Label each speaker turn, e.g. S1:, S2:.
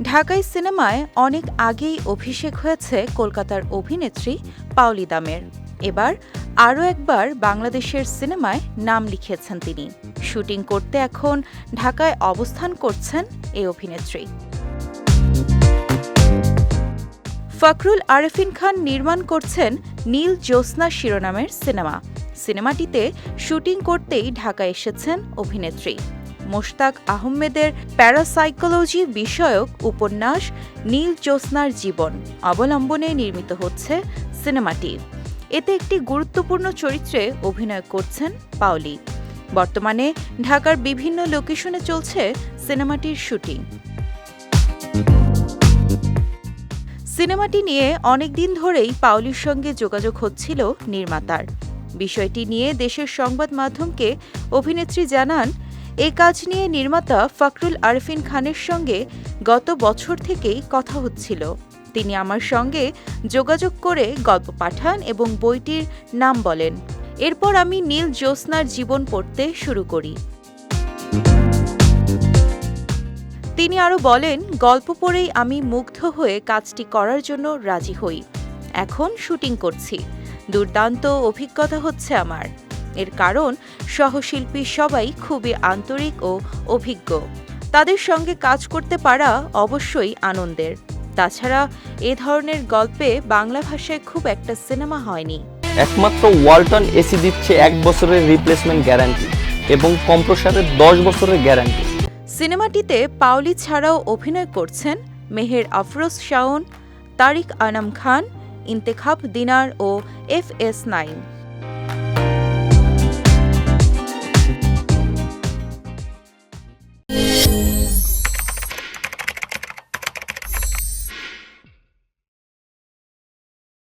S1: ঢাকাই সিনেমায় অনেক আগেই অভিষেক হয়েছে কলকাতার অভিনেত্রী পাওলি দামের। এবার আরও একবার বাংলাদেশের সিনেমায় নাম লিখিয়েছেন তিনি। শুটিং করতে এখন ঢাকায় অবস্থান করছেন এই অভিনেত্রী। ফখরুল আরেফিন খান নির্মাণ করছেন নীল জ্যোৎস্না শিরোনামের সিনেমাটিতে শুটিং করতেই ঢাকায় এসেছেন অভিনেত্রী। মোশতাক আহমেদের প্যারাসাইকোলজি বিষয়ক উপন্যাস নীল জ্যোৎস্নার জীবন অবলম্বনে নির্মিত হচ্ছে সিনেমাটি। এতে একটি গুরুত্বপূর্ণ চরিত্রে অভিনয় করছেন পাওলি। বর্তমানে ঢাকার বিভিন্ন লোকেশনে চলছে সিনেমাটির শুটিং। সিনেমাটি নিয়ে অনেকদিন ধরেই পাওলির সঙ্গে যোগাযোগ হচ্ছিল নির্মাতার। বিষয়টি নিয়ে দেশের সংবাদ মাধ্যমকে অভিনেত্রী জানান, এই কাজ নিয়ে নির্মাতা ফখরুল আরেফিন খানের সঙ্গে গত বছর থেকেই কথা হচ্ছিল। তিনি আমার সঙ্গে যোগাযোগ করে গল্প পাঠান এবং বইটির নাম বলেন। এরপর আমি নীল জ্যোৎস্নার জীবন পড়তে শুরু করি। তিনি আরও বলেন, গল্প পড়েই আমি মুগ্ধ হয়ে কাজটি করার জন্য রাজি হই। এখন শুটিং করছি। দুর্দান্ত অভিজ্ঞতা হচ্ছে আমার। এর কারণ সহশিল্পী সবাই খুবই আন্তরিক ও অভিজ্ঞ। তাদের সঙ্গে কাজ করতে পারা অবশ্যই আনন্দের। তাছাড়া এ ধরনের গল্পে বাংলা ভাষায় খুব একটা সিনেমা হয়নি।
S2: একমাত্র ওয়ালটন এসি দিচ্ছে 1 বছরের রিপ্লেসমেন্ট গ্যারান্টি এবং কম্প্রেসারের 10 বছরের গ্যারান্টি।
S1: সিনেমাটিতে পাওলি ছাড়াও অভিনয় করছেন মেহের আফরোজ শাওন, তারিক আনাম খান, ইন্তেখাব দিনার ও FS9।